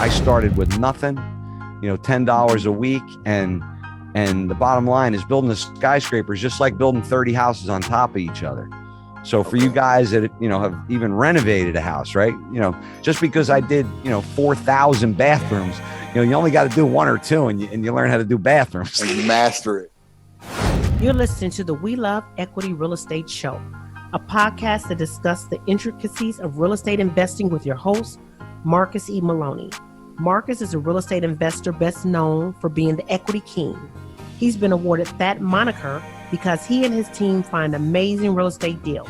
I started with nothing, $10 a week. And the bottom line is building the skyscrapers, just like building 30 houses on top of each other. So for you guys that, have even renovated a house, right? Just because I did, 4,000 bathrooms, you only got to do one or two and you learn how to do bathrooms. And you master it. You're listening to the We Love Equity Real Estate Show, a podcast that discusses the intricacies of real estate investing with your host, Marcus E. Maloney. Marcus is a real estate investor best known for being the equity king. He's been awarded that moniker because he and his team find amazing real estate deals.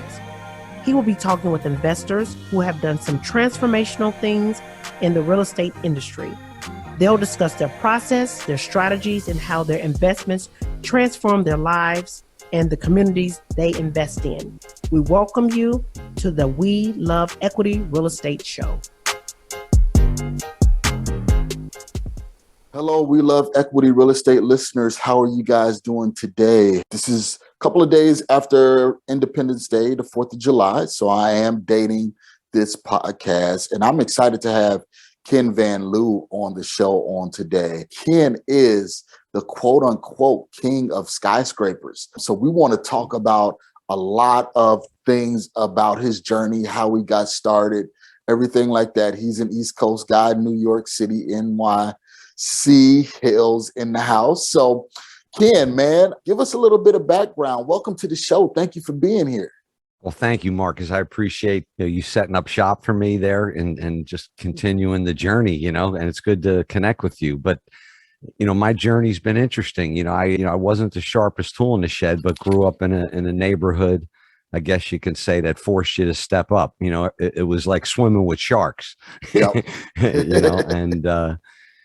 He will be talking with investors who have done some transformational things in the real estate industry. They'll discuss their process, their strategies, and how their investments transform their lives and the communities they invest in. We welcome you to the We Love Equity Real Estate Show. Hello, We Love Equity Real Estate listeners. How are you guys doing today? This is a couple of days after Independence Day, the 4th of July. So I am dating this podcast, and I'm excited to have Ken Van Liew on the show on today. Ken is the quote unquote king of skyscrapers. So we want to talk about a lot of things about his journey, how he got started, everything like that. He's an East Coast guy, New York City, NYC, Hills in the house. So Ken, man, give us a little bit of background. Welcome to the show. Thank you for being here. Well, thank you, Marcus. I appreciate you setting up shop for me there and just continuing the journey, and it's good to connect with you. But, my journey's been interesting. I wasn't the sharpest tool in the shed, but grew up in a neighborhood, I guess you can say, that forced you to step up. It was like swimming with sharks, Yep.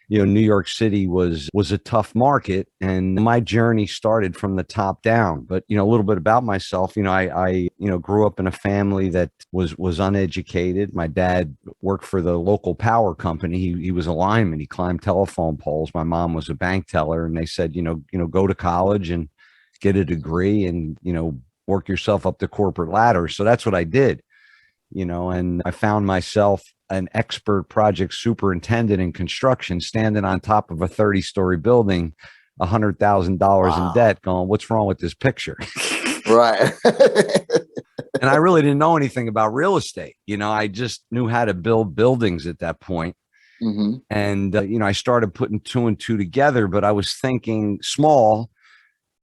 New York City was a tough market, and my journey started from the top down. But, a little bit about myself, I grew up in a family that was uneducated. My dad worked for the local power company. He was a lineman. He climbed telephone poles. My mom was a bank teller, and they said, go to college and get a degree and, work yourself up the corporate ladder. So that's what I did, and I found myself an expert project superintendent in construction, standing on top of a 30-story building, $100,000 in debt, going, what's wrong with this picture? Right. And I really didn't know anything about real estate. I just knew how to build buildings at that point. Mm-hmm. And, I started putting two and two together, but I was thinking small,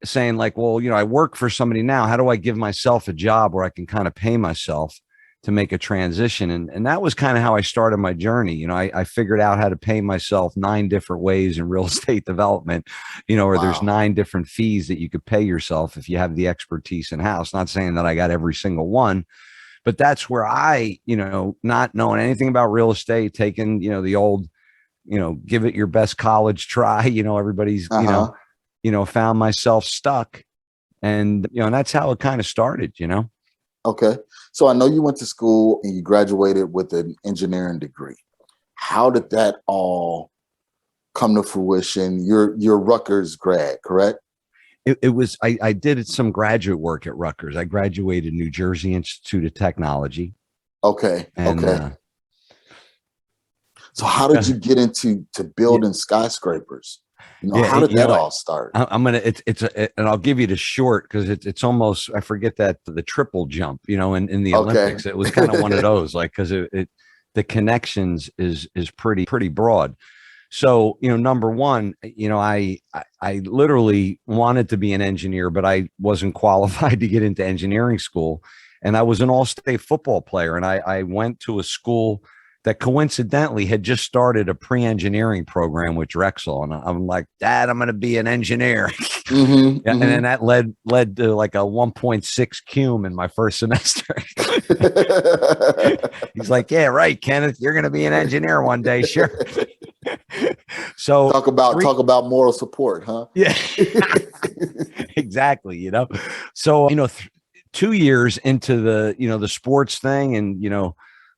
saying like, well, I work for somebody now. How do I give myself a job where I can kind of pay myself to make a transition? And that was kind of how I started my journey. I figured out how to pay myself 9 different ways in real estate development, or there's 9 different fees that you could pay yourself if you have the expertise in house. Not saying that I got every single one, but that's where I, not knowing anything about real estate, taking, the old, give it your best college try, everybody's, found myself stuck. And, and that's how it kind of started, Okay. So I know you went to school and you graduated with an engineering degree. How did that all come to fruition? You're Rutgers grad, correct? It was, I did some graduate work at Rutgers. I graduated New Jersey Institute of Technology. Okay. And, okay. So how did you get into building skyscrapers? How did that all start? And I'll give you the short, because it's almost, I forget that the triple jump, in the Olympics, it was kind of one of those, like, because the connections is pretty broad. So, number one, I literally wanted to be an engineer, but I wasn't qualified to get into engineering school. And I was an all-state football player. And I went to a school that coincidentally had just started a pre-engineering program with Drexel. And I'm like, Dad, I'm going to be an engineer. Mm-hmm, and then that led to like a 1.6 𝐓𝐀𝐄𝐀𝐖𝐀 in my first semester. He's like, yeah, right, Kenneth, you're going to be an engineer one day. Sure. So talk about moral support, huh? Yeah, exactly. So, 2 years into the sports thing and,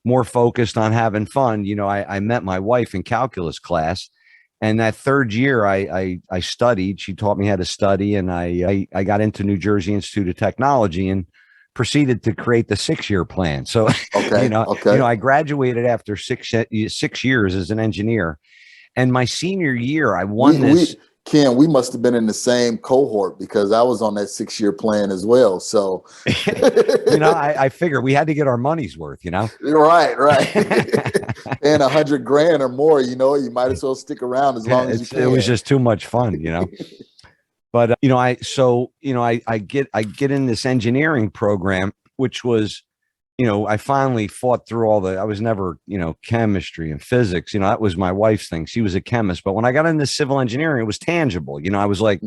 more focused on having fun, I met my wife in calculus class. And that third year I studied. She taught me how to study, and I got into New Jersey Institute of Technology. And proceeded to create the 6-year plan. So, Okay. Okay. I graduated after 6 years as an engineer. And my senior year, I won this. Ken, we must have been in the same cohort because I was on that 6-year plan as well. So, I figure we had to get our money's worth, Right. And $100,000 or more, you might as well stick around as long as you can. It was just too much fun, But I get in this engineering program, which was, I finally fought through I was never, chemistry and physics, that was my wife's thing. She was a chemist. But when I got into civil engineering, it was tangible. I was like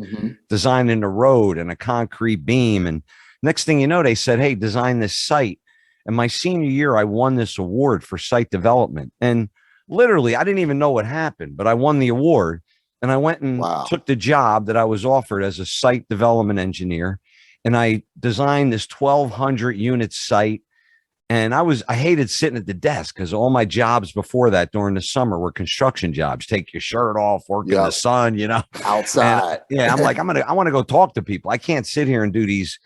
designing a road and a concrete beam. And next thing you know, they said, hey, design this site. And my senior year, I won this award for site development. And literally, I didn't even know what happened, but I won the award. And I went and took the job that I was offered as a site development engineer. And I designed this 1,200 unit site. And I hated sitting at the desk because all my jobs before that during the summer were construction jobs. Take your shirt off, work in the sun, outside. And, I'm like, I want to go talk to people. I can't sit here and do these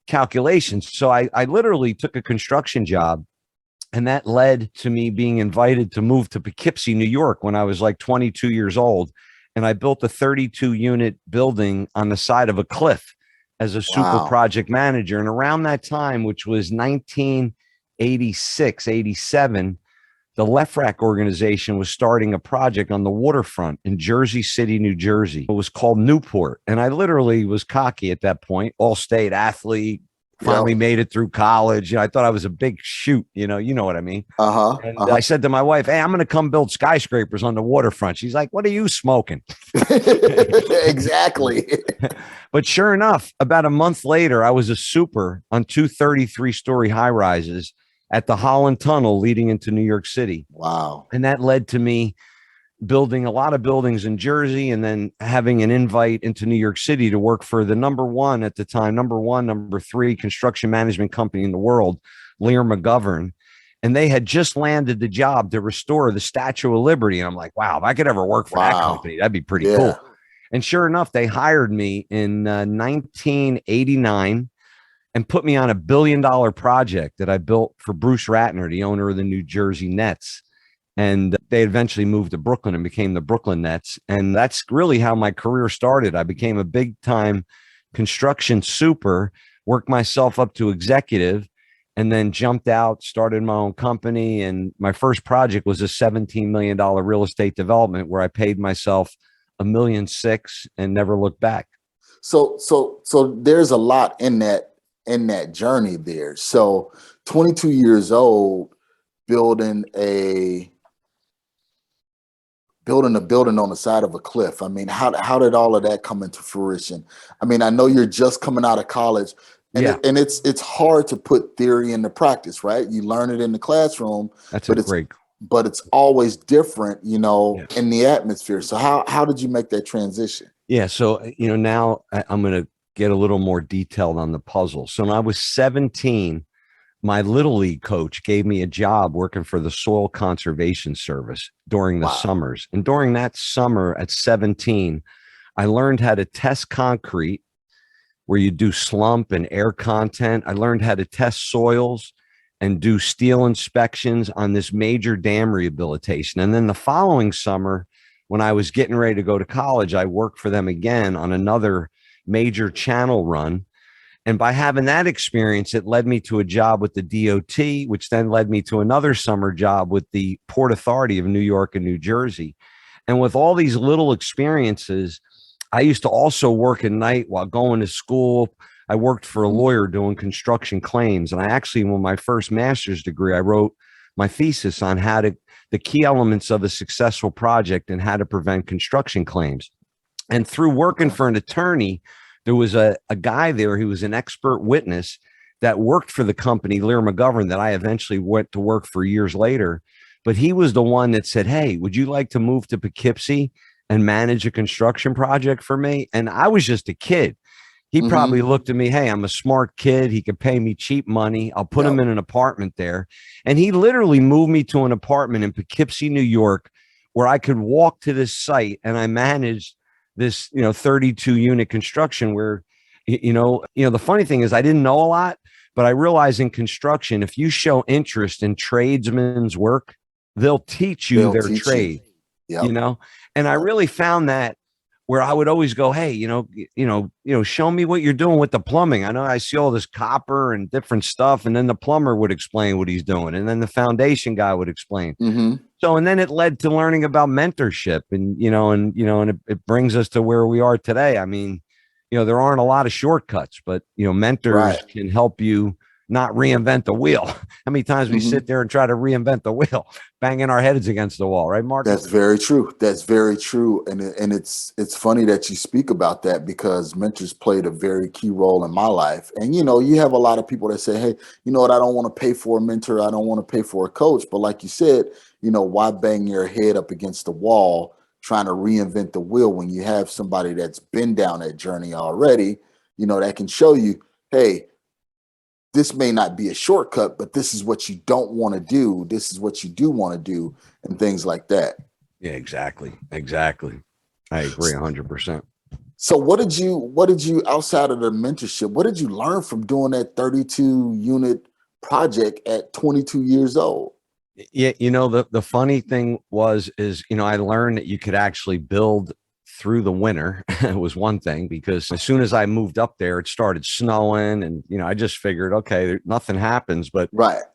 calculations. So I literally took a construction job, and that led to me being invited to move to Poughkeepsie, New York when I was like 22 years old. And I built a 32 unit building on the side of a cliff as a super project manager. And around that time, which was 1986, 87, the 𝐓𝐀𝐊𝐃𝐿 organization was starting a project on the waterfront in Jersey City, New Jersey. It was called Newport. And I literally was cocky at that point, all-state athlete, finally made it through college. I thought I was a big shoot, you know what I mean? And I said to my wife, hey, I'm going to come build skyscrapers on the waterfront. She's like, what are you smoking? Exactly. But sure enough, about a month later, I was a super on 2 33-story high rises at the Holland Tunnel leading into New York City. Wow. And that led to me building a lot of buildings in Jersey and then having an invite into New York City to work for the number 3 construction management company in the world, Lear McGovern. And they had just landed the job to restore the Statue of Liberty. And I'm like, wow, if I could ever work for that company, that'd be pretty cool. And sure enough, they hired me in 1989 and put me on a $1 billion project that I built for Bruce Ratner, the owner of the New Jersey Nets. And they eventually moved to Brooklyn and became the Brooklyn Nets. And that's really how my career started. I became a big time construction super, worked myself up to executive, and then jumped out, started my own company. And my first project was a $17 million real estate development where I paid myself $1.6 million and never looked back. So there's a lot in that journey there. So 22 years old, building a building on the side of a cliff. I mean, how did all of that come into fruition? I mean, I know you're just coming out of college, and it's hard to put theory into practice, right? You learn it in the classroom. But it's always different, in the atmosphere. So how did you make that transition? Yeah. So, now I'm going to get a little more detailed on the puzzle. So when I was 17, my little league coach gave me a job working for the Soil Conservation Service during the summers. And during that summer at 17, I learned how to test concrete, where you do slump and air content. I learned how to test soils and do steel inspections on this major dam rehabilitation. And then the following summer, when I was getting ready to go to college, I worked for them again on another major channel run. And by having that experience, it led me to a job with the DOT, which then led me to another summer job with the Port Authority of New York and New Jersey. And with all these little experiences, I used to also work at night while going to school. I worked for a lawyer doing construction claims. And I actually, with my first master's degree, I wrote my thesis on the key elements of a successful project and how to prevent construction claims. And through working for an attorney, there was a guy there who was an expert witness that worked for the company, Lear McGovern, that I eventually went to work for years later. But he was the one that said, hey, would you like to move to Poughkeepsie and manage a construction project for me? And I was just a kid. He probably looked at me, hey, I'm a smart kid. He could pay me cheap money. I'll put him in an apartment there. And he literally moved me to an apartment in Poughkeepsie, New York, where I could walk to this site, and I managed this 32 unit construction where the funny thing is I didn't know a lot, But I realize in construction, if you show interest in tradesmen's work, they'll teach you They'll their teach trade, Yep. you know? And I really found that where I would always go, hey, show me what you're doing with the plumbing. I know I see all this copper and different stuff. And then the plumber would explain what he's doing. And then the foundation guy would explain. Mm-hmm. So, and then it led to learning about mentorship and it brings us to where we are today. I mean, there aren't a lot of shortcuts, but, mentors can help you not reinvent the wheel. How many times we sit there and try to reinvent the wheel, banging our heads against the wall, right, Mark? That's very true. That's very true. And it's funny that you speak about that, because mentors played a very key role in my life. And, you have a lot of people that say, hey, you know what? I don't want to pay for a mentor. I don't want to pay for a coach. But like you said, why bang your head up against the wall trying to reinvent the wheel when you have somebody that's been down that journey already, that can show you, hey, this may not be a shortcut, but this is what you don't want to do. This is what you do want to do, and things like that. Yeah, exactly. Exactly. I agree 100%. So what did you, outside of the mentorship, what did you learn from doing that 32 unit project at 22 years old? Yeah. The funny thing is, I learned that you could actually build through the winter. It was one thing, because as soon as I moved up there, it started snowing, and I just figured, okay, nothing happens. But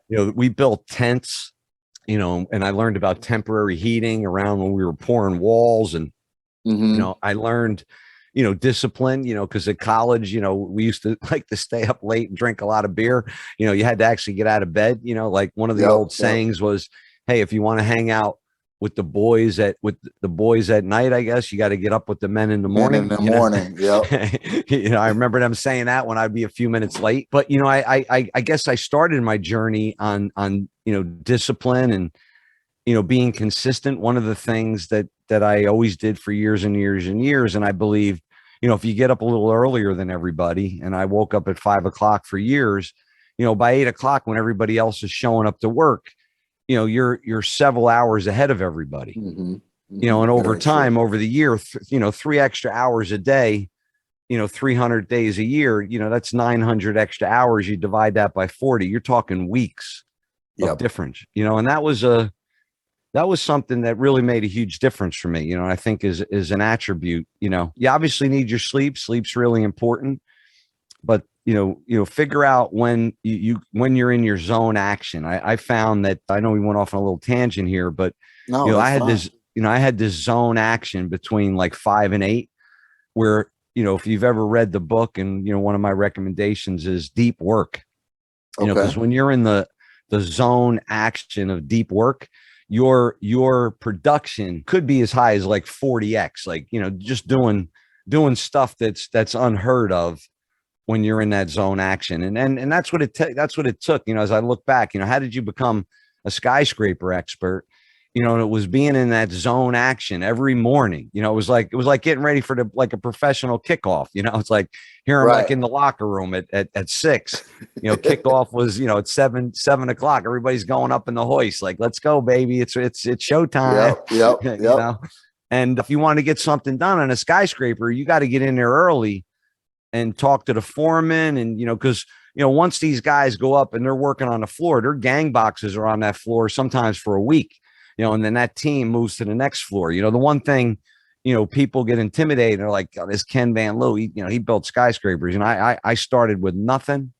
we built tents, and I learned about temporary heating around when we were pouring walls, and I learned discipline, because at college, we used to like to stay up late and drink a lot of beer. You had to actually get out of bed. Like one of the old sayings was, hey, if you want to hang out with the boys at night, I guess you got to get up with the men in the morning. Yep. I remember them saying that when I'd be a few minutes late. But I guess I started my journey on discipline and being consistent. One of the things that I always did for years and years and years, and I believed, if you get up a little earlier than everybody, and I woke up at 5 o'clock for years, by 8 o'clock when everybody else is showing up to work, you're several hours ahead of everybody, and over time, over the year, 3 extra hours a day, 300 days a year, that's 900 extra hours. You divide that by 40, you're talking weeks of difference, and that was something that really made a huge difference for me. I think is an attribute, you obviously need your sleep. Sleep's really important, but figure out when you're in your zone action. I found that, I know we went off on a little tangent here, but I had this zone action between like 5 and 8, where, if you've ever read the book, and, one of my recommendations is deep work, because when you're in the zone action of deep work, your production could be as high as like 40x, like, just doing stuff that's unheard of when you're in that zone action. And that's what it took, as I look back, how did you become a skyscraper expert? And it was being in that zone action every morning. It was like getting ready for a professional kickoff. It's like, here I'm like in the locker room at 6, kickoff was, at 7 o'clock, everybody's going up in the hoist. Like, let's go, baby. It's showtime. Yep. And if you want to get something done on a skyscraper, you got to get in there early and talk to the foreman. And, because, once these guys go up and they're working on the floor, their gang boxes are on that floor sometimes for a week. And then that team moves to the next floor. The one thing, people get intimidated. They're like, oh, this Ken Van Liew, he built skyscrapers. And I started with nothing,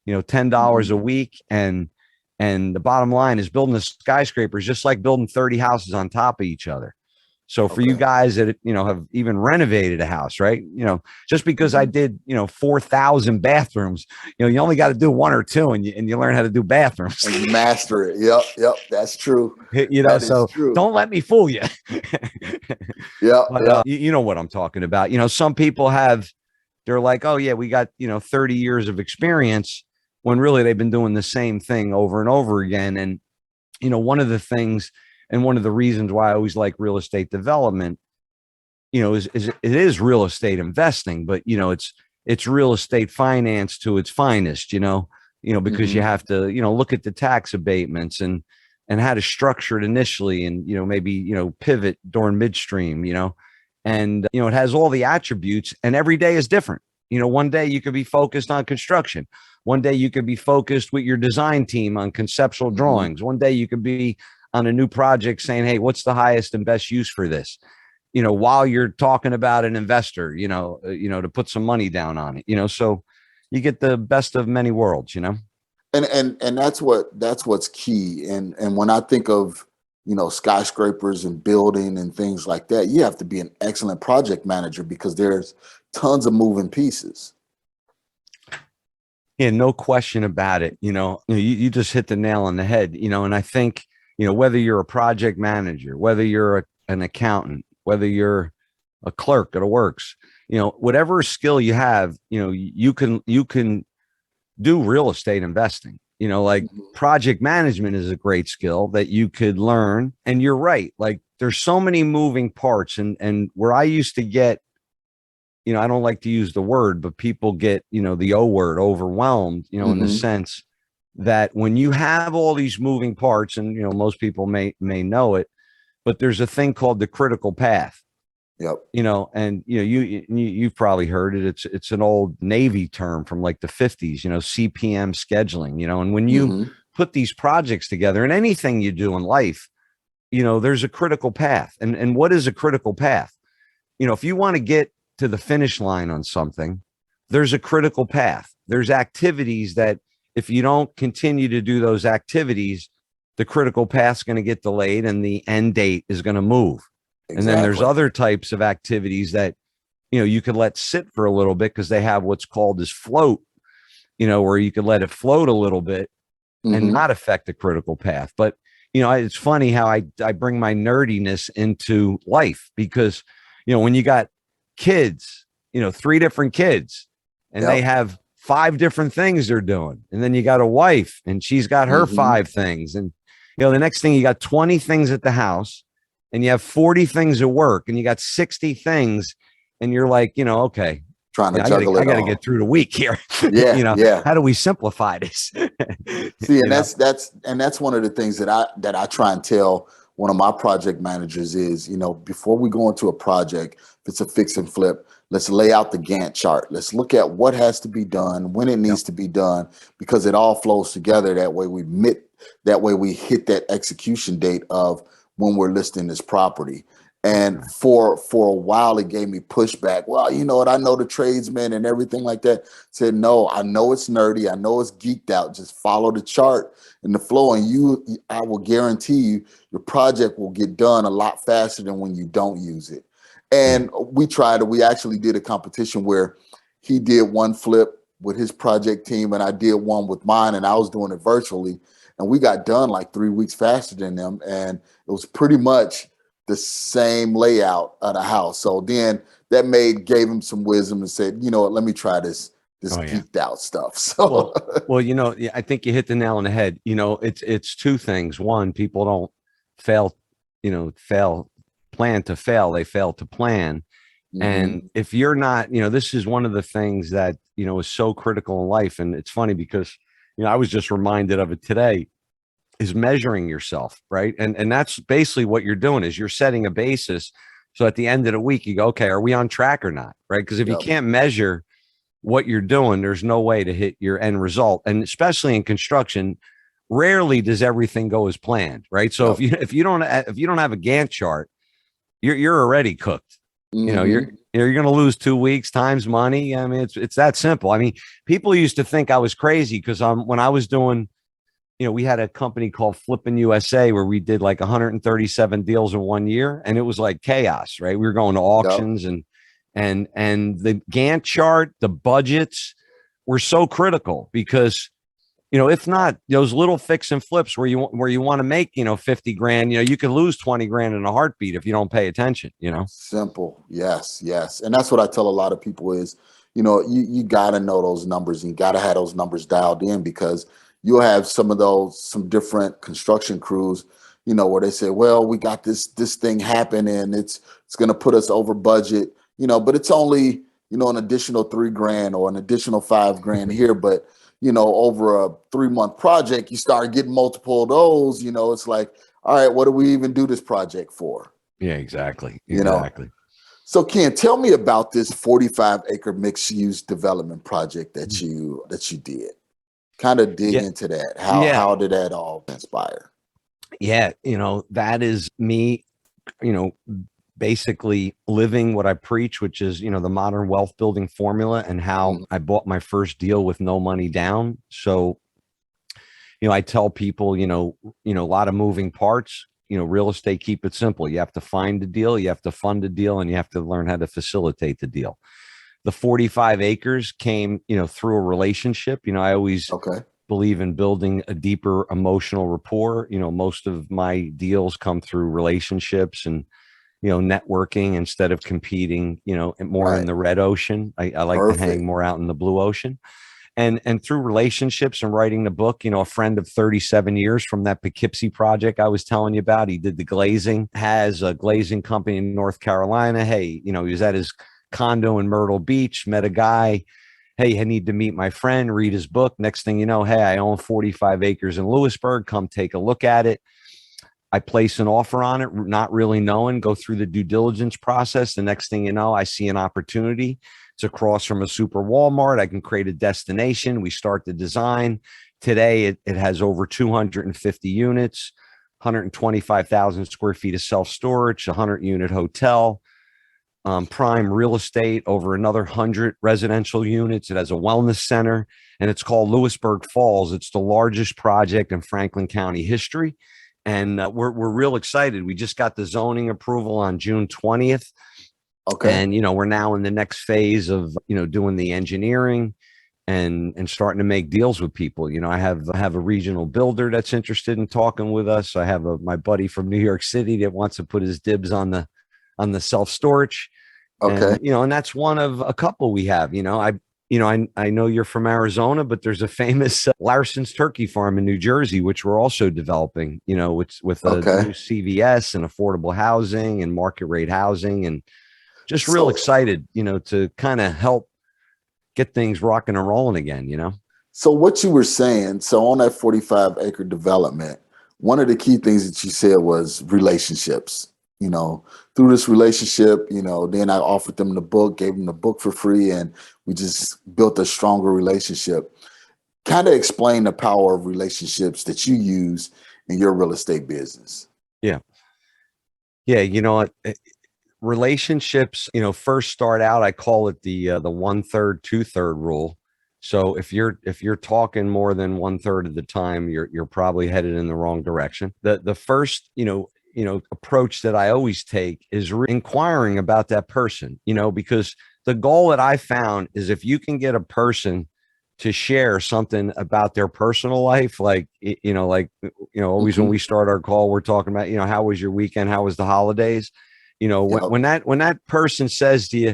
$10 a week. And the bottom line is, building a skyscraper is just like building 30 houses on top of each other. So for you guys that, have even renovated a house, right? Just because I did, 4,000 bathrooms, you only got to do 1 or 2 and you learn how to do bathrooms. And you master it. Yep. That's true. So don't let me fool you. You know what I'm talking about. Some people they're like, oh yeah, we got, 30 years of experience, when really they've been doing the same thing over and over again. And, one of the things, and one of the reasons why I always like real estate development, is it is real estate investing, but it's real estate finance to its finest, because you have to, look at the tax abatements and how to structure it initially, and maybe pivot during midstream, and it has all the attributes, and every day is different. One day you could be focused on construction. One day you could be focused with your design team on conceptual drawings. One day you could be on a new project saying, hey, what's the highest and best use for this? While you're talking about an investor, to put some money down on it, so you get the best of many worlds, And that's what's key. And when I think of, skyscrapers and building and things like that, you have to be an excellent project manager because there's tons of moving pieces. Yeah, no question about it. You just hit the nail on the head, and I think, whether you're a project manager, whether you're an accountant, whether you're a clerk at a works, whatever skill you have, you can do real estate investing. Like project management is a great skill that you could learn. And you're right. Like there's so many moving parts and where I used to get, I don't like to use the word, but people get, the O word, overwhelmed, in the sense that when you have all these moving parts and, most people may know it, but there's a thing called the critical path. Yep. And you've probably heard it. It's an old Navy term from like the 50s, CPM scheduling, and when you put these projects together and anything you do in life, there's a critical path. And what is a critical path? If you want to get to the finish line on something, there's a critical path. There's activities that if you don't continue to do those activities, the critical path's going to get delayed and the end date is going to move. Exactly. And then there's other types of activities that, you could let sit for a little bit because they have what's called as float, where you could let it float a little bit and not affect the critical path. But, it's funny how I bring my nerdiness into life because, when you got kids, 3 different kids and they have 5 different things they're doing. And then you got a wife and she's got her 5 things. And, the next thing you got 20 things at the house. And you have 40 things at work and you got 60 things and you're like, okay, trying to juggle it. I got to get through the week here. Yeah. How do we simplify this? See, and that's one of the things that I try and tell one of my project managers is, before we go into a project, if it's a fix and flip, let's lay out the Gantt chart. Let's look at what has to be done, when it needs to be done, because it all flows together. That way we hit that execution date of when we're listing this property. And for a while, it gave me pushback. Well, you know what? I know the tradesmen and everything like that. Said, no, I know it's nerdy. I know it's geeked out. Just follow the chart and the flow. And I will guarantee you, your project will get done a lot faster than when you don't use it. And we actually did a competition where he did one flip with his project team and I did one with mine and I was doing it virtually. And we got done like 3 weeks faster than them. And it was pretty much the same layout of the house. So then that gave him some wisdom and said, you know what, let me try this geeked out stuff. So, well, I think you hit the nail on the head. It's 2 things. One, people don't plan to fail. They fail to plan. And if you're not, this is one of the things that, is so critical in life. And it's funny because, I was just reminded of it today, is measuring yourself, right? And that's basically what you're doing is you're setting a basis. So at the end of the week, you go, okay, are we on track or not? Right? Because if you can't measure what you're doing, there's no way to hit your end result. And especially in construction, rarely does everything go as planned, right? So if you don't have a Gantt chart, you're already cooked. You're going to lose 2 weeks, time's money. I mean, it's that simple. I mean, people used to think I was crazy because when I was doing, we had a company called Flippin' USA where we did like 137 deals in 1 year, and it was like chaos, right? We were going to auctions and the Gantt chart, the budgets were so critical because, if not those little fix and flips where you want to make, 50 grand, you could lose 20 grand in a heartbeat if you don't pay attention, Simple. Yes. And that's what I tell a lot of people is, you got to know those numbers and got to have those numbers dialed in because you'll have some different construction crews, where they say, well, we got this thing happen and it's going to put us over budget, but it's only, an additional 3 grand or an additional 5 grand here. But, over a 3-month project, you start getting multiple of those, it's like, all right, what do we even do this project for? Yeah, exactly. So Ken, tell me about this 45-acre mixed-use development project that you did. Kind of dig into that. How did that all transpire? Yeah, that is me, basically living what I preach, which is, the modern wealth building formula, and how I bought my first deal with no money down. So, I tell people, a lot of moving parts. Real estate, keep it simple. You have to find the deal, you have to fund the deal, and you have to learn how to facilitate the deal. The 45 acres came, through a relationship. I always believe in building a deeper emotional rapport. Most of my deals come through relationships and, networking instead of competing, more in the red ocean. I like to hang more out in the blue ocean. And through relationships and writing the book, a friend of 37 years from that Poughkeepsie project I was telling you about, he did the glazing, has a glazing company in North Carolina. Hey, he was at his condo in Myrtle Beach, met a guy. Hey, I need to meet my friend, read his book. Next thing you know, hey, I own 45 acres in Lewisburg. Come take a look at it. I place an offer on it, not really knowing, go through the due diligence process. The next thing you know, I see an opportunity. It's across from a super Walmart. I can create a destination. We start the design. Today, it has over 250 units, 125,000 square feet of self-storage, 100-unit hotel, prime real estate, over another 100 residential units. It has a wellness center, and it's called Lewisburg Falls. It's the largest project in Franklin County history. And we're real excited. We just got the zoning approval on June 20th. Okay. And, we're now in the next phase of, doing the engineering and starting to make deals with people. I have a regional builder that's interested in talking with us. I have my buddy from New York City that wants to put his dibs on the self-storage. Okay. And, and that's one of a couple we have. I know you're from Arizona, but there's a famous Larson's turkey farm in New Jersey, which we're also developing, with a new CVS and affordable housing and market rate housing, and just real excited, to kind of help get things rocking and rolling again, So what you were saying, so on that 45-acre development, one of the key things that you said was relationships. Through this relationship, then I offered them the book, gave them the book for free, and we just built a stronger relationship. Kind of explain the power of relationships that you use in your real estate business. Yeah. Yeah. Relationships, first start out, I call it the 1/3, 2/3 rule. So if you're talking more than 1/3 of the time, you're probably headed in the wrong direction. The first, approach that I always take is inquiring about that person, because the goal that I found is if you can get a person to share something about their personal life, always when we start our call, we're talking about, how was your weekend? How was the holidays? When that person says to you,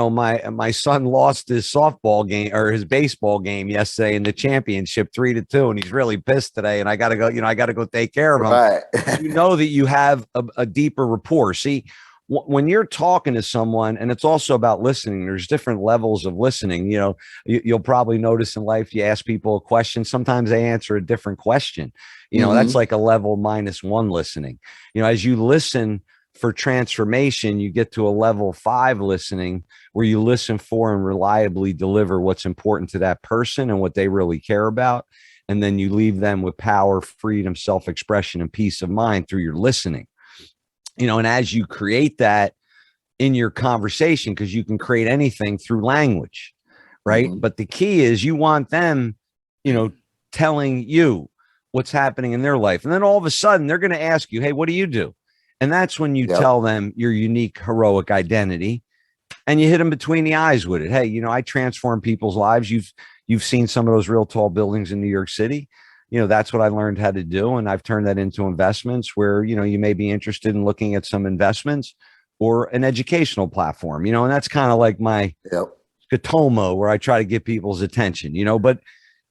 my son lost his softball game or his baseball game yesterday in the championship 3-2, and he's really pissed today, and I got to go take care of him. Right. That you have a deeper rapport. See, when you're talking to someone, and it's also about listening, there's different levels of listening. You'll probably notice in life, you ask people a question, sometimes they answer a different question. That's like a level -1 listening. As you listen for transformation, you get to a level 5 listening, where you listen for and reliably deliver what's important to that person and what they really care about. And then you leave them with power, freedom, self-expression, and peace of mind through your listening. And as you create that in your conversation, because you can create anything through language, right? But the key is you want them, telling you what's happening in their life. And then all of a sudden they're going to ask you, hey, what do you do? And that's when you tell them your unique, heroic identity, and you hit them between the eyes with it. Hey, I transform people's lives. You've seen some of those real tall buildings in New York City. That's what I learned how to do. And I've turned that into investments where, you may be interested in looking at some investments or an educational platform, and that's kind of like my 𝐓𝐀𝐊𝐄𝐀𝐖𝐀𝐘𝐒, where I try to get people's attention, but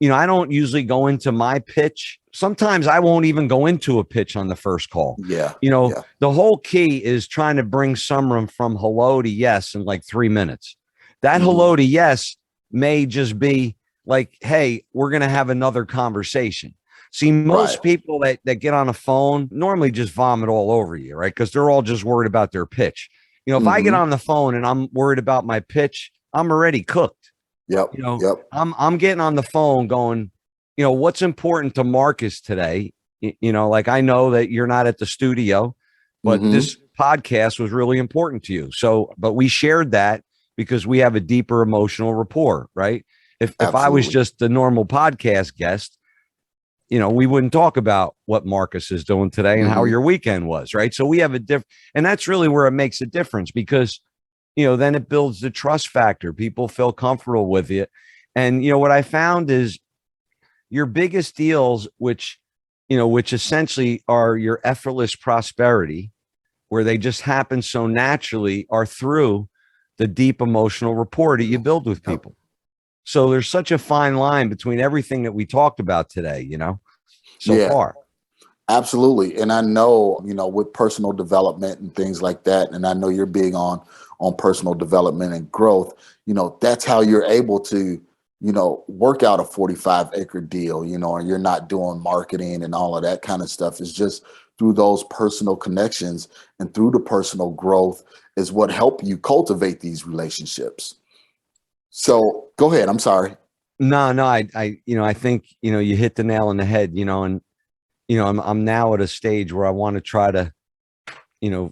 I don't usually go into my pitch. Sometimes I won't even go into a pitch on the first call. The whole key is trying to bring someone from hello to yes in like 3 minutes. That hello to yes may just be like, hey, we're going to have another conversation. See, most people that get on a phone normally just vomit all over you, right? Because they're all just worried about their pitch. If I get on the phone and I'm worried about my pitch, I'm already cooked. Yep. I'm getting on the phone going, what's important to Marcus today? Like I know that you're not at the studio, but this podcast was really important to you. So, but we shared that because we have a deeper emotional rapport, right? If I was just the normal podcast guest, we wouldn't talk about what Marcus is doing today and how your weekend was, right? So we have and that's really where it makes a difference because, then it builds the trust factor. People feel comfortable with it. And, what I found is your biggest deals, which essentially are your effortless prosperity, where they just happen so naturally, are through the deep emotional rapport that you build with people. So there's such a fine line between everything that we talked about today, so far. Absolutely. And I know, with personal development and things like that, and I know you're big on personal development and growth, that's how you're able to, work out a 45-acre deal, and you're not doing marketing and all of that kind of stuff. It's just through those personal connections and through the personal growth is what help you cultivate these relationships. So go ahead. I'm sorry. No, I think, you hit the nail on the head, and, I'm now at a stage where I want to try to,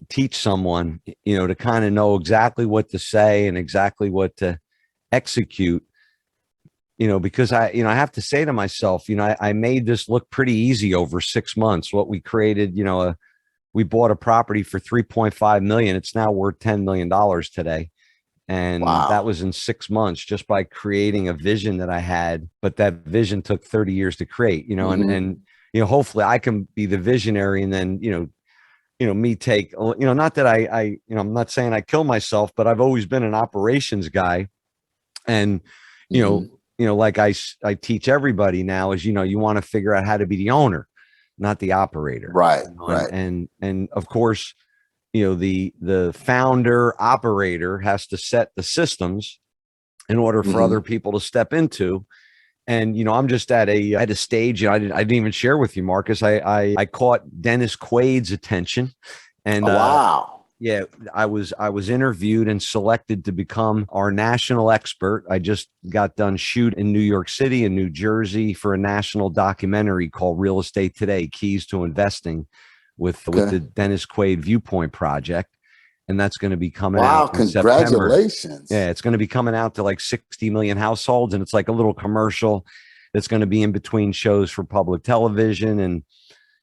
teach someone, to kind of know exactly what to say and exactly what to execute, because I have to say to myself, I made this look pretty easy over 6 months. What we created, we bought a property for $3.5 million. It's now worth $10 million today. And that was in 6 months just by creating a vision that I had. But that vision took 30 years to create, and hopefully I can be the visionary and then, me take, not that I'm not saying I kill myself, but I've always been an operations guy. And, like I teach everybody now is, you want to figure out how to be the owner, not the operator. Right. And of course, the founder operator has to set the systems in order for other people to step into. And, I'm just at a stage, I didn't even share with you, Marcus. I caught Dennis Quaid's attention and, wow. Yeah, I was interviewed and selected to become our national expert. I just got done shooting in New York City and New Jersey for a national documentary called Real Estate Today, Keys to Investing with the Dennis Quaid Viewpoint Project. And that's going to be coming out in congratulations. September. Yeah, it's going to be coming out to like 60 million households. And it's like a little commercial that's going to be in between shows for public television. And,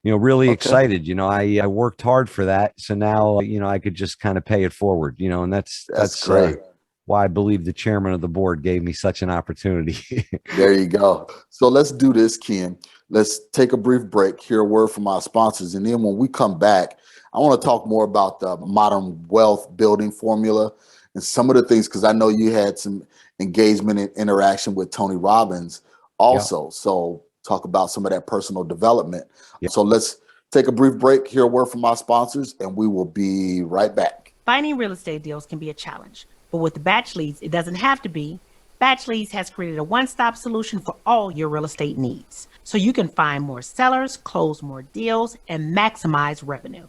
really excited. I worked hard for that. So now, I could just kind of pay it forward, and that's great. Why I believe the chairman of the board gave me such an opportunity. There you go. So let's do this, Ken. Let's take a brief break, hear a word from our sponsors. And then when we come back, I want to talk more about the modern wealth building formula and some of the things, because I know you had some engagement and interaction with Tony Robbins also. So talk about some of that personal development. So let's take a brief break, hear a word from our sponsors, and we will be right back. Finding real estate deals can be a challenge, but with Batch Leads, it doesn't have to be. Batch Leads has created a one-stop solution for all your real estate needs, so you can find more sellers, close more deals, and maximize revenue.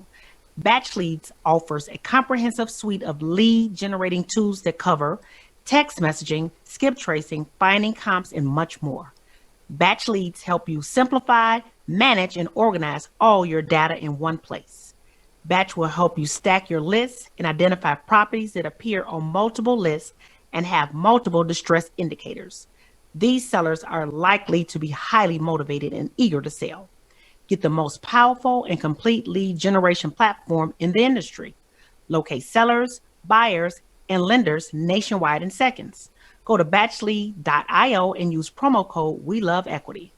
Batch Leads offers a comprehensive suite of lead generating tools that cover text messaging, skip tracing, finding comps, and much more. Batch Leads help you simplify, manage, and organize all your data in one place. Batch will help you stack your lists and identify properties that appear on multiple lists and have multiple distress indicators. These sellers are likely to be highly motivated and eager to sell. Get the most powerful and complete lead generation platform in the industry. Locate sellers, buyers, and lenders nationwide in seconds. Go to batchlead.io and use promo code WeLoveEquity.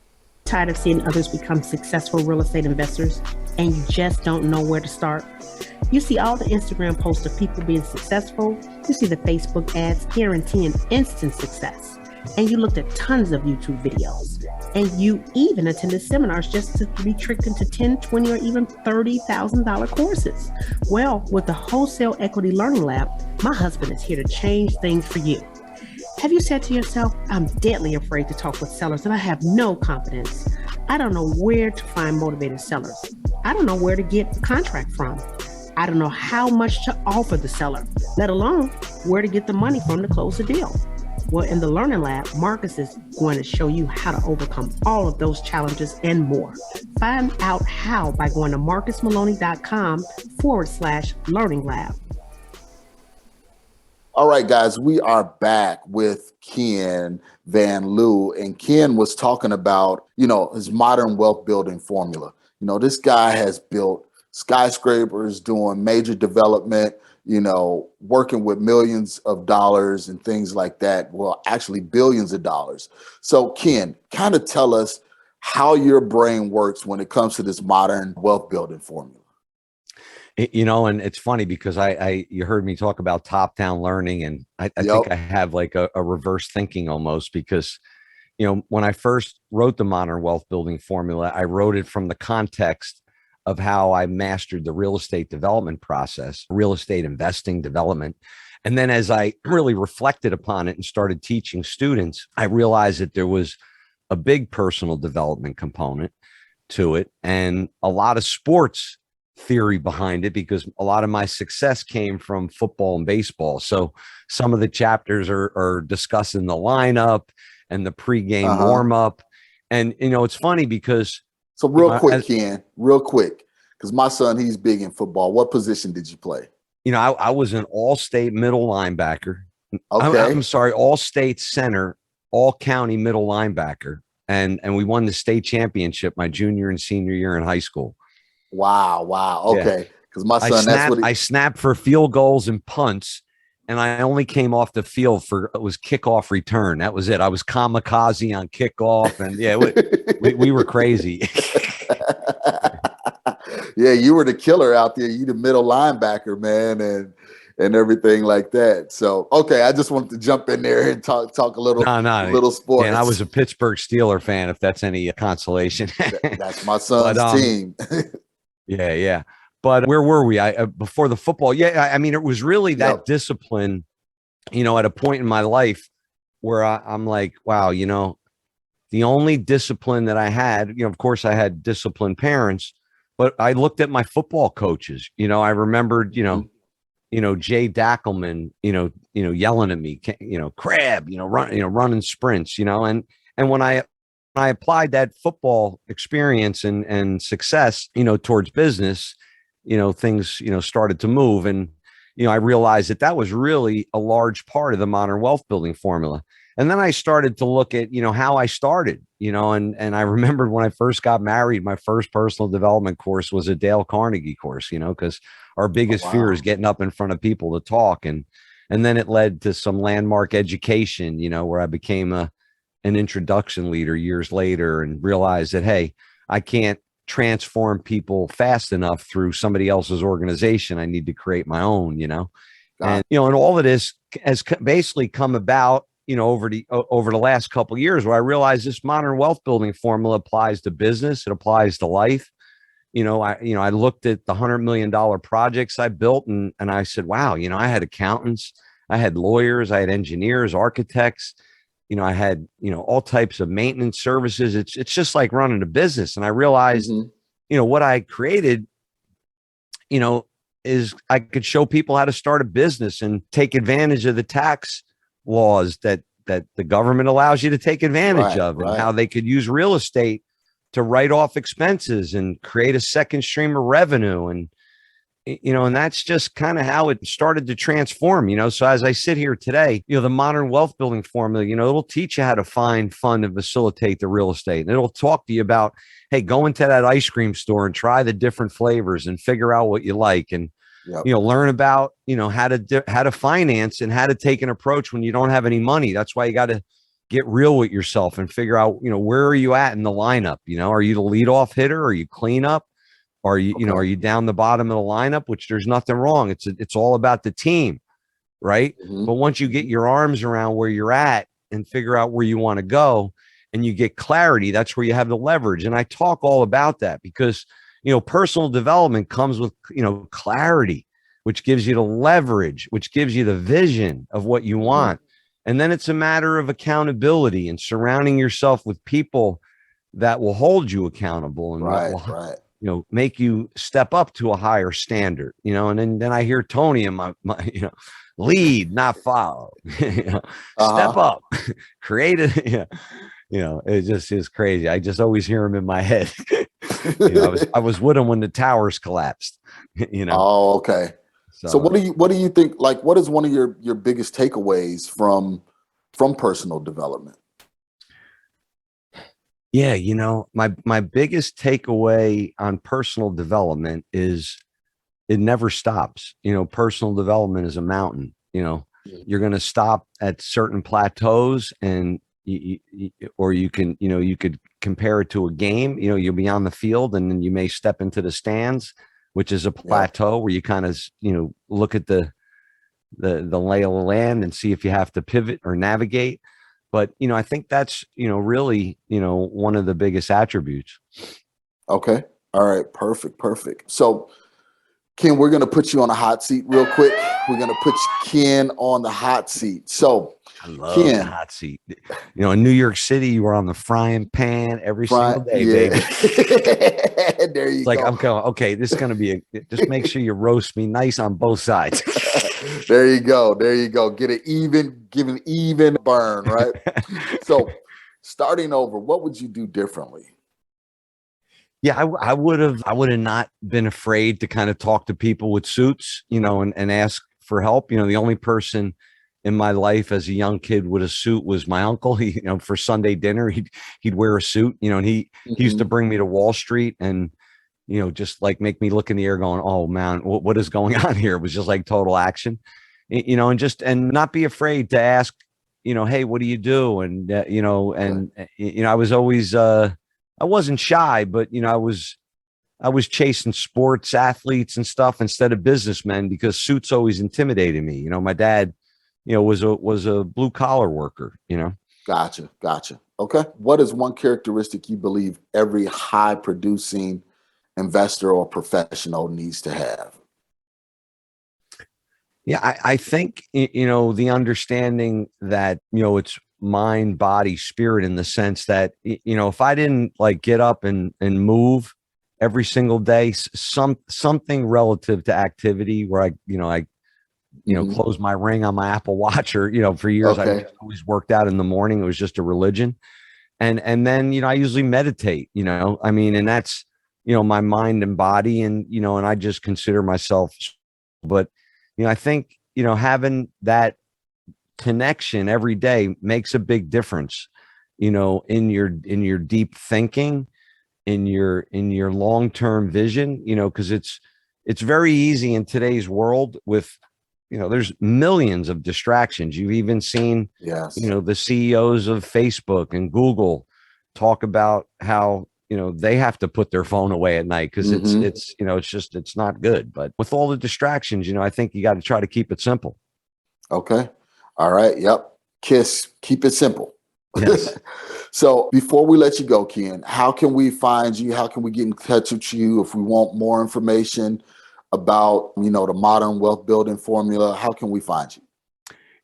Tired of seeing others become successful real estate investors and you just don't know where to start? You see all the Instagram posts of people being successful. You see the Facebook ads guaranteeing instant success. And you looked at tons of YouTube videos. And you even attended seminars just to be tricked into $10, $20, or even $30,000 courses. Well, with the Wholesale Equity Learning Lab, my husband is here to change things for you. Have you said to yourself, I'm deadly afraid to talk with sellers and I have no confidence. I don't know where to find motivated sellers. I don't know where to get a contract from. I don't know how much to offer the seller, let alone where to get the money from to close the deal. Well, in the Learning Lab, Marcus is going to show you how to overcome all of those challenges and more. Find out how by going to marcusmaloney.com/learning lab. All right, guys, we are back with Ken Van Liew, and Ken was talking about, his modern wealth building formula. This guy has built skyscrapers, doing major development, working with millions of dollars and things like that. Well, actually billions of dollars. So Ken, kind of tell us how your brain works when it comes to this modern wealth building formula. And it's funny because you heard me talk about top-down learning, and I think I have like a reverse thinking almost, because, when I first wrote the modern wealth building formula, I wrote it from the context of how I mastered the real estate development process, real estate investing development. And then as I really reflected upon it and started teaching students, I realized that there was a big personal development component to it and a lot of sports theory behind it, because a lot of my success came from football and baseball. So some of the chapters are discussing the lineup and the pregame warm up. And, it's funny because. So Ken, real quick, because my son, he's big in football. What position did you play? I was an all-state middle linebacker. Okay. I'm sorry, all-state center, all-county middle linebacker. And we won the state championship my junior and senior year in high school. Wow. Okay. Because my son, I snapped for field goals and punts, and I only came off the field it was kickoff return. That was it. I was kamikaze on kickoff, and we were crazy. Yeah, you were the killer out there. You the middle linebacker, man, and everything like that. So, okay, I just wanted to jump in there and talk a little sports. And I was a Pittsburgh Steeler fan, if that's any consolation. That's my son's team. Yeah. But where were we? Before the football? Yeah, I mean, it was really that discipline, at a point in my life where I'm like, wow, the only discipline that I had, of course I had disciplined parents, but I looked at my football coaches. I remembered, Jay Dackelman, yelling at me, crab, running sprints, and when I applied that football experience and success, towards business, things, started to move. And, I realized that was really a large part of the modern wealth building formula. And then I started to look at, how I started, and I remembered when I first got married, my first personal development course was a Dale Carnegie course, because our biggest fear is getting up in front of people to talk. And then it led to some landmark education, where I became an introduction leader years later and realized that, hey, I can't transform people fast enough through somebody else's organization. I need to create my own, and, and all of this has basically come about, over the last couple of years, where I realized this modern wealth building formula applies to business. It applies to life. I looked at the $100 million projects I built and I said, wow, I had accountants, I had lawyers, I had engineers, architects, I had, all types of maintenance services. It's just like running a business. And I realized, what I created, is I could show people how to start a business and take advantage of the tax laws that the government allows you to take advantage of, and how they could use real estate to write off expenses and create a second stream of revenue. And, and that's just kind of how it started to transform, so as I sit here today, the modern wealth building formula, it'll teach you how to find, fund, and facilitate the real estate. And it'll talk to you about, hey, go into that ice cream store and try the different flavors and figure out what you like. And, learn about, how to finance and how to take an approach when you don't have any money. That's why you got to get real with yourself and figure out, where are you at in the lineup? Are you the leadoff hitter? Are you cleanup? Are you, are you down the bottom of the lineup, which there's nothing wrong. It's all about the team. Right. But once you get your arms around where you're at and figure out where you want to go and you get clarity, that's where you have the leverage. And I talk all about that because, personal development comes with, clarity, which gives you the leverage, which gives you the vision of what you want. And then it's a matter of accountability and surrounding yourself with people that will hold you accountable and make you step up to a higher standard, and then I hear Tony in my lead, not follow, step up, create it. It just is crazy. I just always hear him in my head. I was with him when the towers collapsed, Oh, okay. So what do you think, like, what is one of your biggest takeaways from personal development? Yeah, my biggest takeaway on personal development is it never stops. Personal development is a mountain. You're going to stop at certain plateaus, and or you can, you could compare it to a game. You'll be on the field, and then you may step into the stands, which is a plateau where you kind of, look at the lay of the land and see if you have to pivot or navigate. But, I think that's, really, one of the biggest attributes. Okay. All right. Perfect. So, Ken, we're going to put you on a hot seat real quick. We're going to put Ken on the hot seat. So, I love the hot seat. In New York City, you were on the frying pan every single day, baby. There you go. Like, I'm going, okay, this is going to be just make sure you roast me nice on both sides. There you go. Give an even burn, right? So, starting over, what would you do differently? Yeah, I would have not been afraid to kind of talk to people with suits, and ask for help. The only person in my life as a young kid with a suit was my uncle. He, for Sunday dinner, he'd wear a suit, and he used to bring me to Wall Street and, just like make me look in the air going, oh man, what is going on here? It was just like total action, and not be afraid to ask, hey, what do you do? And, I was always, I wasn't shy, but, I was chasing sports athletes and stuff instead of businessmen because suits always intimidated me. My dad, was a blue collar worker, Gotcha. Okay. What is one characteristic you believe every high producing investor or professional needs to have? Yeah, I think, the understanding that, it's mind, body, spirit, in the sense that, if I didn't like get up and move every single day, something relative to activity where I close my ring on my Apple Watch, or, for years, I always worked out in the morning. It was just a religion. And then, I usually meditate, and that's, my mind and body, and, and I just consider myself, but, I think, having that connection every day makes a big difference, in your deep thinking, in your long-term vision, because it's very easy in today's world with, there's millions of distractions. You've even seen, the CEOs of Facebook and Google talk about how, they have to put their phone away at night because it's not good. But with all the distractions, I think you got to try to keep it simple. Okay. All right. Yep. Keep it simple. Yes. So before we let you go, Ken, how can we find you? How can we get in touch with you if we want more information about, the modern wealth building formula? How can we find you?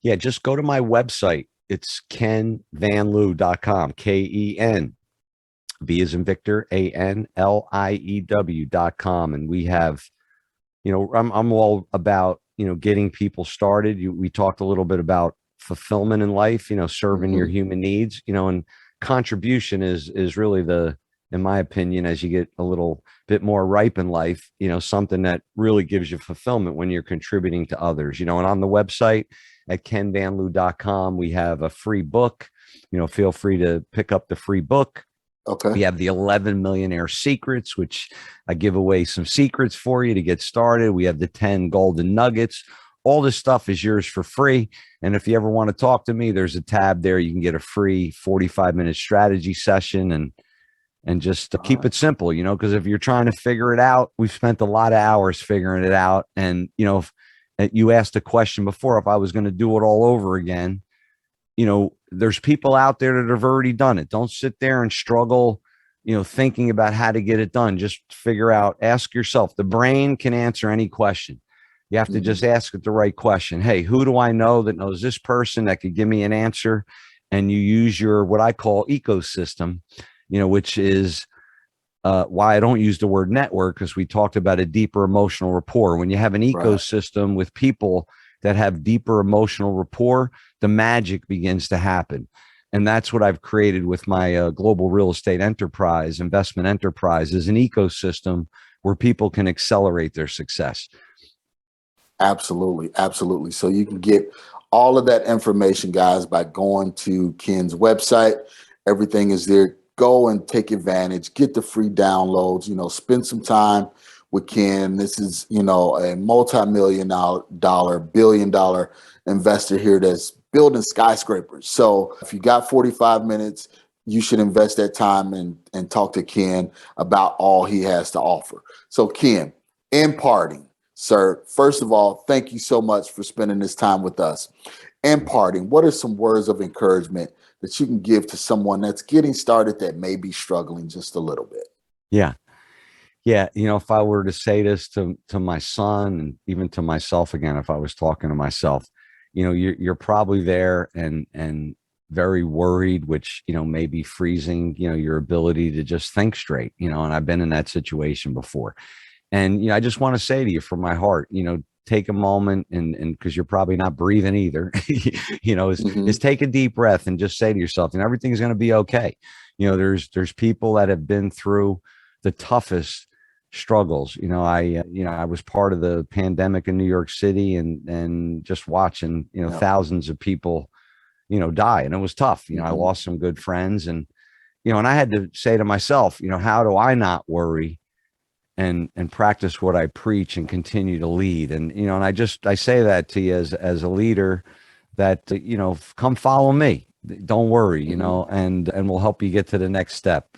Yeah, just go to my website. It's KenVanLiew.com, KEN, V as in Victor, ANLIEW.com. And we have, I'm all about, getting people started. We talked a little bit about fulfillment in life, serving your human needs, and contribution is really in my opinion, as you get a little bit more ripe in life, something that really gives you fulfillment when you're contributing to others, and on the website at KenVanLiew.com, we have a free book, feel free to pick up the free book. Okay. We have the 11 Millionaire Secrets, which I give away some secrets for you to get started. We have the 10 Golden Nuggets. All this stuff is yours for free. And if you ever want to talk to me, there's a tab there. You can get a free 45-minute strategy session and just keep it simple, because if you're trying to figure it out, we've spent a lot of hours figuring it out. And, if you asked a question before, if I was going to do it all over again, there's people out there that have already done it. Don't sit there and struggle, thinking about how to get it done. Just ask yourself. The brain can answer any question. You have to just ask it the right question. Hey, who do I know that knows this person that could give me an answer? And you use your, what I call ecosystem, which is why I don't use the word network, because we talked about a deeper emotional rapport. When you have an ecosystem with people that have deeper emotional rapport, the magic begins to happen. And that's what I've created with my global real estate enterprise, investment enterprise, is an ecosystem where people can accelerate their success. Absolutely. Absolutely. So you can get all of that information, guys, by going to Ken's website. Everything is there. Go and take advantage, get the free downloads, spend some time with Ken. This is, a multi-million-dollar, billion-dollar investor here that's building skyscrapers. So if you got 45 minutes, you should invest that time and talk to Ken about all he has to offer. So Ken, in parting, sir, first of all, thank you so much for spending this time with us. In parting, what are some words of encouragement that you can give to someone that's getting started that may be struggling just a little bit? Yeah. If I were to say this to my son and even to myself again, if I was talking to myself, you're probably there and very worried, which, may be freezing, your ability to just think straight, and I've been in that situation before. And, I just want to say to you from my heart, take a moment and because you're probably not breathing either, is take a deep breath and just say to yourself, everything's going to be okay. There's people that have been through the toughest struggles. I was part of the pandemic in New York City and just watching, thousands of people, die. And it was tough. I lost some good friends and I had to say to myself, how do I not worry and practice what I preach and continue to lead? And, and I say that to you as a leader that, come follow me. Don't worry, and we'll help you get to the next step,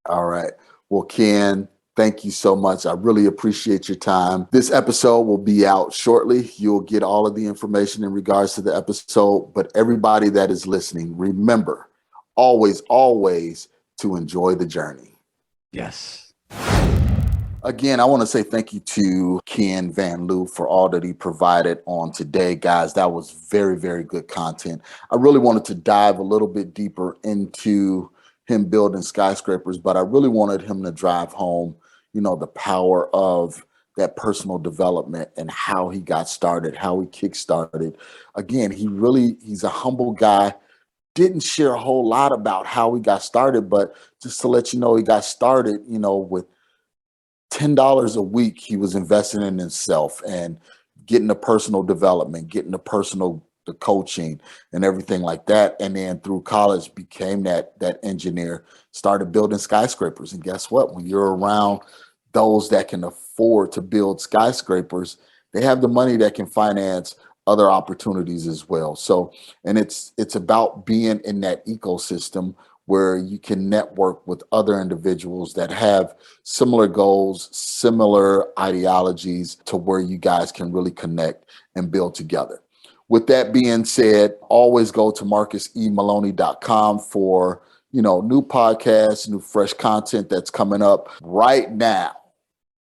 All right. Well, Ken, thank you so much. I really appreciate your time. This episode will be out shortly. You'll get all of the information in regards to the episode, but everybody that is listening, remember, always, always to enjoy the journey. Yes. Again, I want to say thank you to Ken Van Liew for all that he provided on today. Guys, that was very, very good content. I really wanted to dive a little bit deeper into him building skyscrapers, but I really wanted him to drive home, the power of that personal development and how he got started, how he kickstarted. Again, he's a humble guy. Didn't share a whole lot about how he got started, but just to let you know, he got started, with $10 a week. He was investing in himself and getting the personal development, getting the coaching and everything like that. And then through college became that engineer, started building skyscrapers. And guess what? When you're around those that can afford to build skyscrapers, they have the money that can finance other opportunities as well. So, and it's about being in that ecosystem where you can network with other individuals that have similar goals, similar ideologies, to where you guys can really connect and build together. With that being said, always go to marcusmaloney.com for, new podcasts, new fresh content that's coming up right now.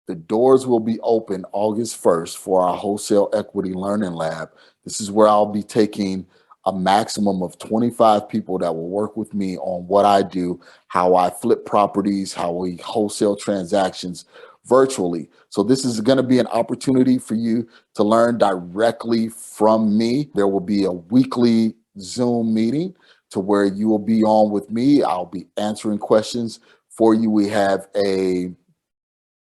The doors will be open August 1st for our Wholesale Equity Learning Lab. This is where I'll be taking a maximum of 25 people that will work with me on what I do, how I flip properties, how we wholesale transactions virtually. So this is going to be an opportunity for you to learn directly from me. There will be a weekly Zoom meeting to where you will be on with me. I'll be answering questions for you. We have a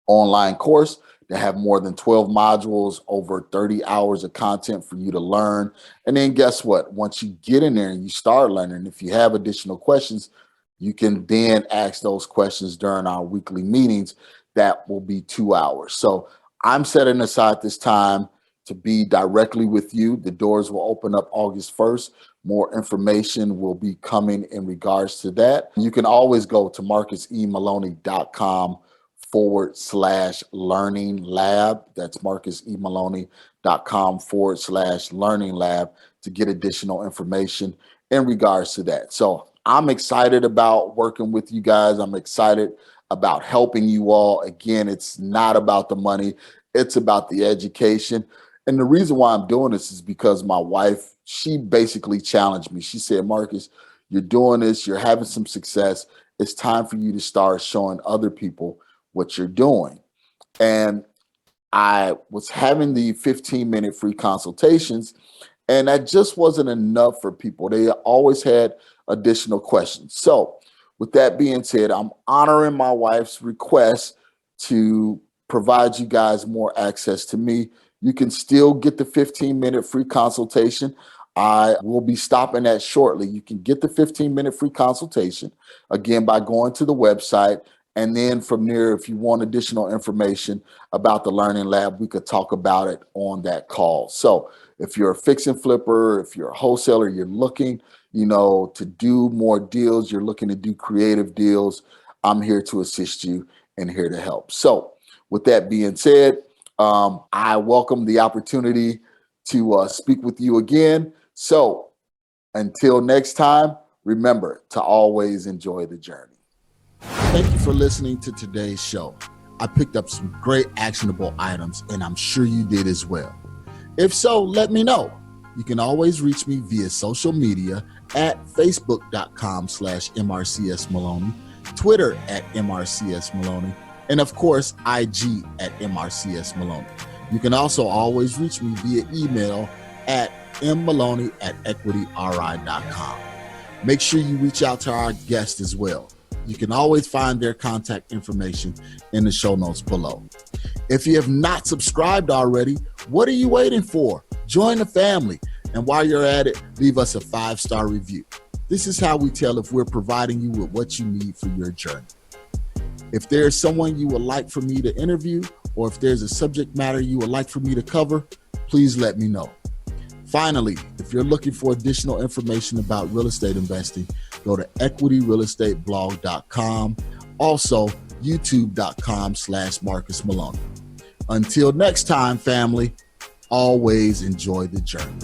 online course that have more than 12 modules, over 30 hours of content for you to learn. And then guess what? Once you get in there and you start learning, if you have additional questions, you can then ask those questions during our weekly meetings. That will be 2 hours. So I'm setting aside this time to be directly with you. The doors will open up August 1st. More information will be coming in regards to that. You can always go to marcusmaloney.com/learning lab. That's marcusmaloney.com/learning lab to get additional information in regards to that. So I'm excited about working with you guys. I'm excited about helping you all. Again, it's not about the money. It's about the education. And the reason why I'm doing this is because my wife, she basically challenged me. She said, Marcus, you're doing this, you're having some success, it's time for you to start showing other people what you're doing. And I was having the 15-minute free consultations, and that just wasn't enough for people. They always had additional questions. So with that being said, I'm honoring my wife's request to provide you guys more access to me. You can still get the 15-minute free consultation. I will be stopping that shortly. You can get the 15-minute free consultation, again, by going to the website. And then from there, if you want additional information about the Learning Lab, we could talk about it on that call. So if you're a fix and flipper, if you're a wholesaler, you're looking, to do more deals, you're looking to do creative deals, I'm here to assist you and here to help. So with that being said, I welcome the opportunity to speak with you again. So until next time, remember to always enjoy the journey. Thank you for listening to today's show. I picked up some great actionable items, and I'm sure you did as well. If so, let me know. You can always reach me via social media at facebook.com/MRCSMaloney, Twitter at MRCSMaloney, and of course, IG at MRCSMaloney. You can also always reach me via email at mmaloney@equityri.com. Make sure you reach out to our guests as well. You can always find their contact information in the show notes below. If you have not subscribed already, what are you waiting for? Join the family. And while you're at it, leave us a 5-star review. This is how we tell if we're providing you with what you need for your journey. If there's someone you would like for me to interview, or if there's a subject matter you would like for me to cover, please let me know. Finally, if you're looking for additional information about real estate investing, go to equityrealestateblog.com. Also, youtube.com/Marcus Maloney. Until next time, family, always enjoy the journey.